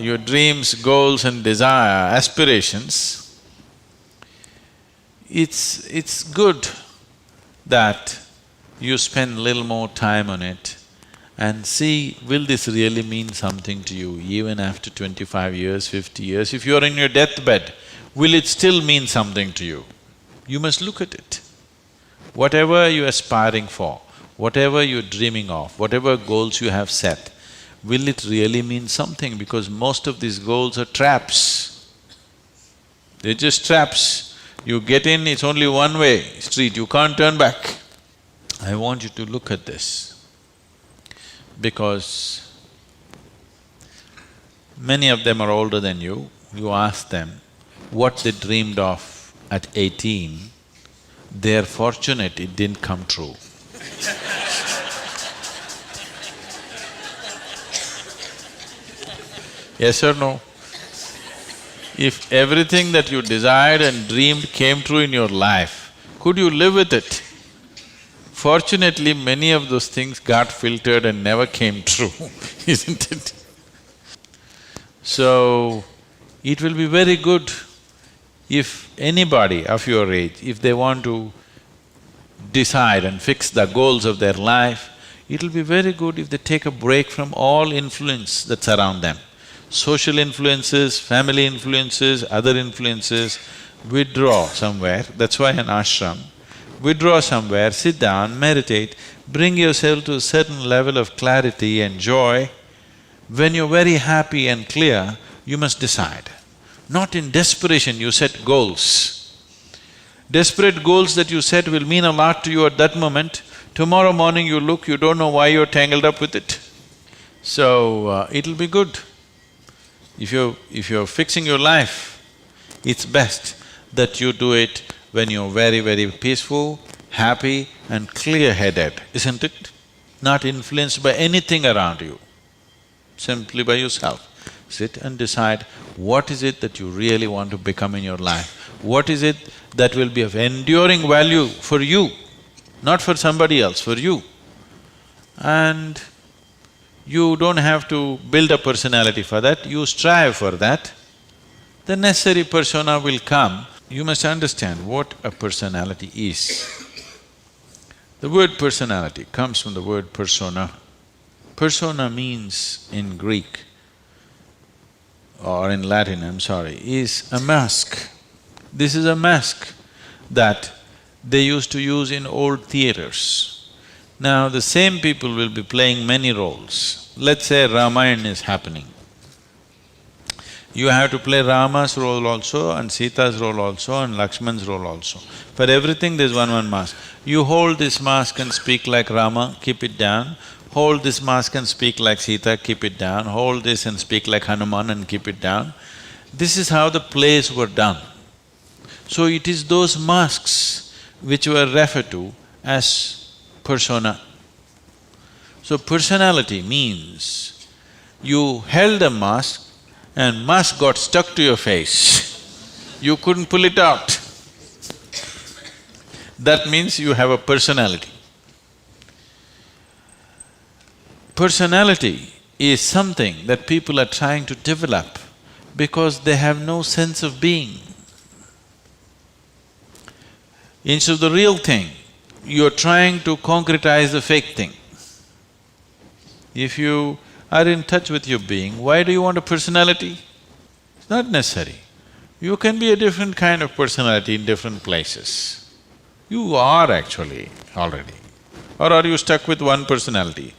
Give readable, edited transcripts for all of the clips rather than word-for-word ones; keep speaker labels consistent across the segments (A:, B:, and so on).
A: your dreams, goals and desire, aspirations, it's good that you spend a little more time on it and see, will this really mean something to you even after 25 years, 50 years? If you're in your deathbed, will it still mean something to you? You must look at it. Whatever you're aspiring for, whatever you're dreaming of, whatever goals you have set, will it really mean something? Because most of these goals are traps. They're just traps. You get in, it's only one-way street, you can't turn back. I want you to look at this, because many of them are older than you. You ask them what they dreamed of at 18, they're fortunate it didn't come true. Yes or no? If everything that you desired and dreamed came true in your life, could you live with it? Fortunately, many of those things got filtered and never came true, isn't it? So, it will be very good if anybody of your age, if they want to decide and fix the goals of their life, it'll be very good if they take a break from all influence that's around them. Social influences, family influences, other influences, withdraw somewhere, that's why an ashram. Withdraw somewhere, sit down, meditate, bring yourself to a certain level of clarity and joy. When you're very happy and clear, you must decide. Not in desperation you set goals. Desperate goals that you set will mean a lot to you at that moment. Tomorrow morning you look, you don't know why you're tangled up with it. So, it'll be good. If you're fixing your life, it's best that you do it when you're very, very peaceful, happy and clear-headed, isn't it? Not influenced by anything around you, simply by yourself. Sit and decide what is it that you really want to become in your life. What is it that will be of enduring value for you, not for somebody else, for you. And you don't have to build a personality for that, you strive for that. The necessary persona will come. You must understand what a personality is. The word personality comes from the word persona. Persona means in Greek or in Latin, I'm sorry, is a mask. This is a mask that they used to use in old theaters. Now, the same people will be playing many roles. Let's say Ramayana is happening. You have to play Rama's role also and Sita's role also and Lakshman's role also. For everything there's one mask. You hold this mask and speak like Rama, keep it down. Hold this mask and speak like Sita, keep it down. Hold this and speak like Hanuman and keep it down. This is how the plays were done. So it is those masks which were referred to as persona. So personality means you held a mask and mask got stuck to your face. You couldn't pull it out. That means you have a personality. Personality is something that people are trying to develop because they have no sense of being. Instead of the real thing, you're trying to concretize the fake thing. If you are in touch with your being, why do you want a personality? It's not necessary. You can be a different kind of personality in different places. You are actually already. Or are you stuck with one personality?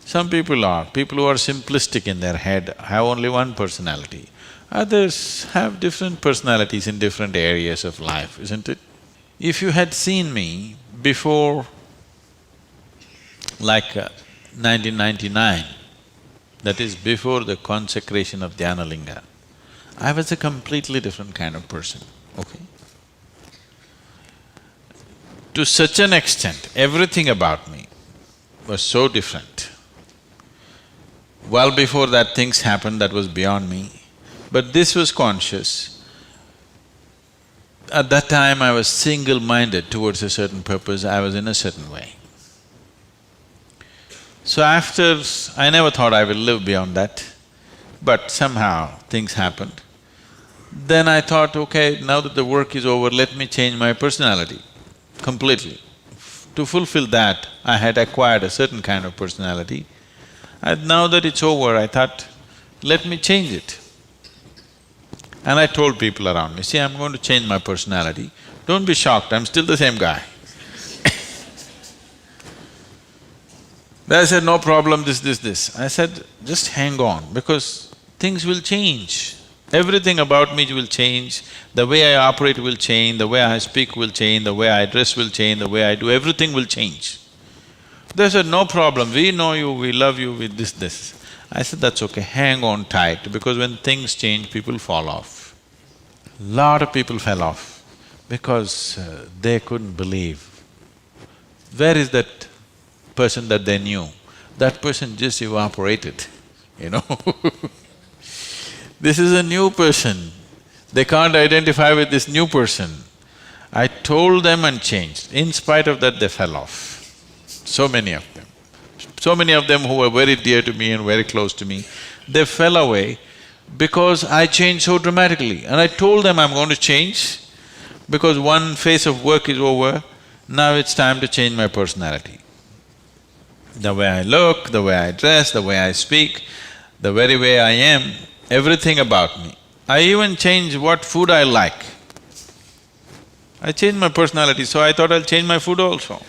A: Some people are. People who are simplistic in their head have only one personality. Others have different personalities in different areas of life, isn't it? If you had seen me before like 1999, that is before the consecration of Dhyanalinga, I was a completely different kind of person, okay? To such an extent, everything about me was so different. Well before that things happened that was beyond me, but this was conscious. At that time I was single-minded towards a certain purpose, I was in a certain way. So after… I never thought I will live beyond that. but somehow things happened. Then I thought, okay, now that the work is over, let me change my personality completely. To fulfill that, I had acquired a certain kind of personality. And now that it's over, I thought, let me change it. And I told people around me, see, I'm going to change my personality. Don't be shocked, I'm still the same guy. They said, no problem, this. I said, just hang on, because things will change. Everything about me will change, the way I operate will change, the way I speak will change, the way I dress will change, the way I do, everything will change. They said, no problem, we know you, we love you with this. I said, that's okay, hang on tight, because when things change, people fall off. Lot of people fell off because they couldn't believe. Where is that person that they knew? That person just evaporated, you know This is a new person, they can't identify with this new person. I told them and changed. In spite of that, they fell off. So many of them. So many of them who were very dear to me and very close to me, they fell away because I changed so dramatically. And I told them I'm going to change because one phase of work is over, now it's time to change my personality. The way I look, the way I dress, the way I speak, the very way I am, everything about me. I even changed what food I like. I changed my personality, so I thought I'll change my food also.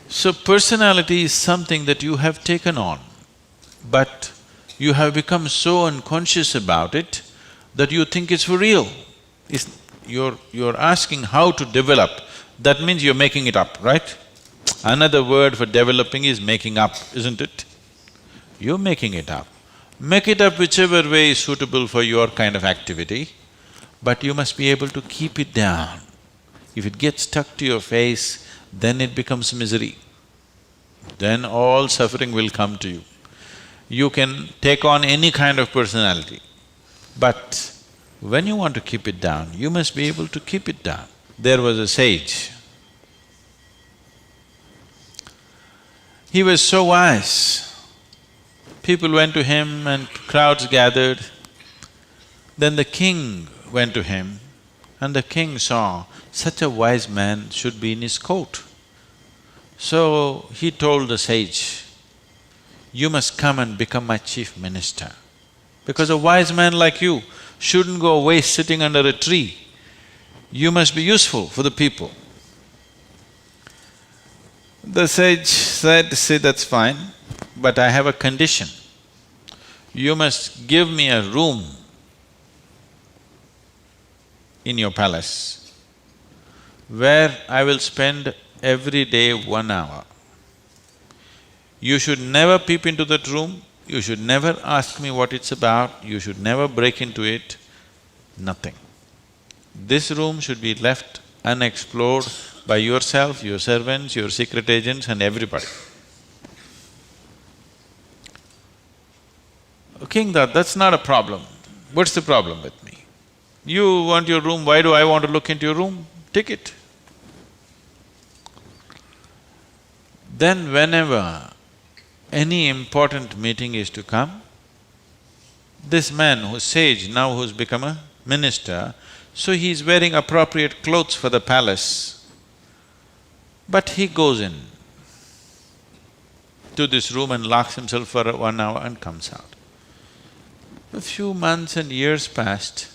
A: So personality is something that you have taken on, but you have become so unconscious about it that you think it's for real. You're asking how to develop, that means you're making it up, right? Another word for developing is making up, isn't it? You're making it up. Make it up whichever way is suitable for your kind of activity, but you must be able to keep it down. If it gets stuck to your face, then it becomes misery. Then all suffering will come to you. You can take on any kind of personality, but when you want to keep it down, you must be able to keep it down. There was a sage. He was so wise. People went to him and crowds gathered. Then the king went to him and the king saw such a wise man should be in his court. So he told the sage, you must come and become my chief minister, because a wise man like you shouldn't go away sitting under a tree. You must be useful for the people. The sage said, see, that's fine, but I have a condition. You must give me a room in your palace where I will spend every day 1 hour. You should never peep into that room, you should never ask me what it's about, you should never break into it, nothing. This room should be left unexplored by yourself, your servants, your secret agents and everybody. King thought, that's not a problem. What's the problem with me? You want your room, why do I want to look into your room? Take it. Then whenever any important meeting is to come, this man who's sage, now who's become a minister, so he's wearing appropriate clothes for the palace, but he goes in to this room and locks himself for 1 hour and comes out. A few months and years passed,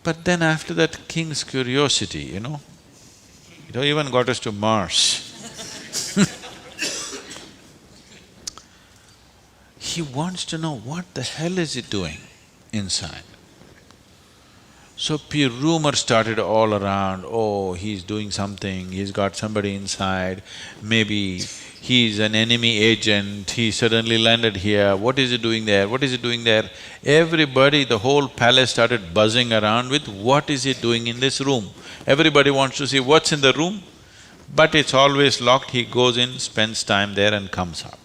A: but then after that, king's curiosity, it even got us to Mars. He wants to know what the hell is he doing inside. So rumors started all around, oh, he's doing something, he's got somebody inside, maybe he's an enemy agent, he suddenly landed here, what is he doing there, what is he doing there? Everybody, the whole palace started buzzing around with what is he doing in this room. Everybody wants to see what's in the room, but it's always locked, he goes in, spends time there and comes out.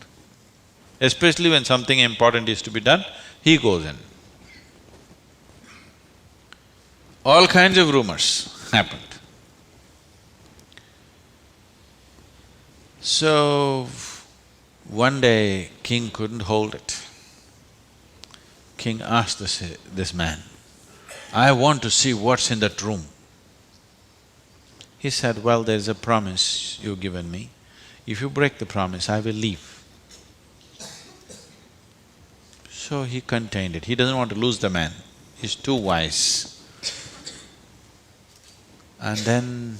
A: Especially when something important is to be done, he goes in. All kinds of rumors happened. So, One day, king couldn't hold it. King asked this man, "I want to see what's in that room." He said, "Well, there's a promise you've given me. If you break the promise, I will leave." So he contained it. He doesn't want to lose the man. He's too wise. And then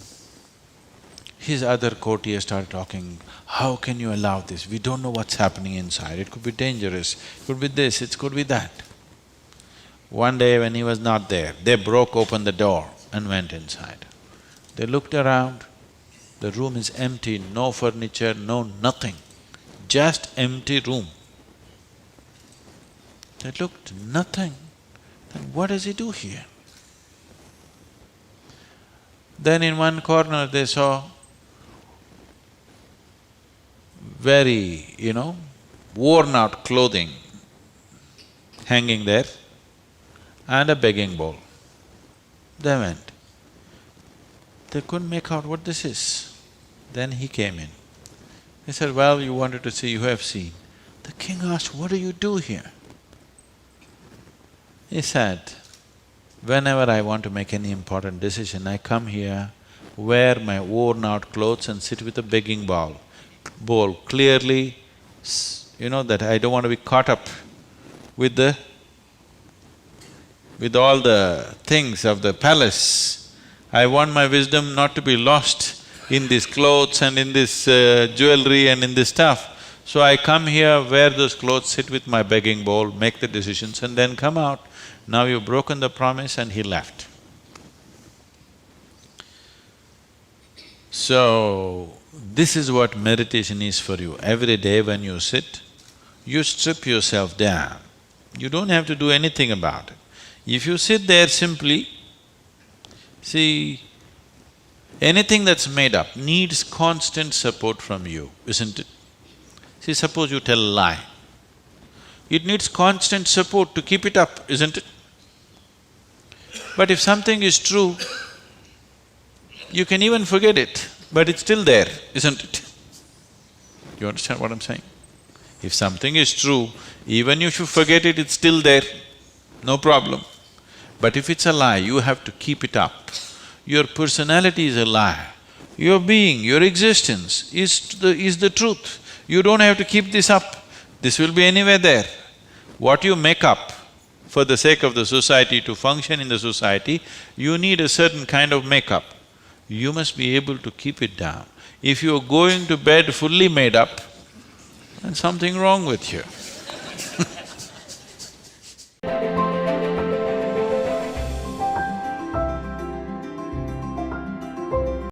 A: his other courtiers started talking, "How can you allow this? We don't know what's happening inside. It could be dangerous, it could be this, it could be that." One day when he was not there, they broke open the door and went inside. They looked around, the room is empty, no furniture, no nothing, just empty room. They looked, nothing. Then what does he do here? Then in one corner they saw very, worn out clothing hanging there and a begging bowl. They went. They couldn't make out what this is. Then he came in. He said, "Well, you wanted to see, you have seen." The king asked, "What do you do here?" He said, "Whenever I want to make any important decision, I come here, wear my worn-out clothes and sit with a begging bowl, clearly, that I don't want to be caught up with all the things of the palace. I want my wisdom not to be lost in these clothes and in this jewelry and in this stuff. So I come here, wear those clothes, sit with my begging bowl, make the decisions and then come out. Now you've broken the promise," and he left. So, this is what meditation is for you. Every day when you sit, you strip yourself down. You don't have to do anything about it. If you sit there simply, see, anything that's made up needs constant support from you, isn't it? See, suppose you tell a lie. It needs constant support to keep it up, isn't it? But if something is true, you can even forget it, but it's still there, isn't it? You understand what I'm saying? If something is true, even if you forget it, it's still there, no problem. But if it's a lie, you have to keep it up. Your personality is a lie. Your being, your existence is the truth. You don't have to keep this up. This will be anywhere there. What you make up for the sake of the society, to function in the society, you need a certain kind of makeup. You must be able to keep it down. If you're going to bed fully made up, then something wrong with you.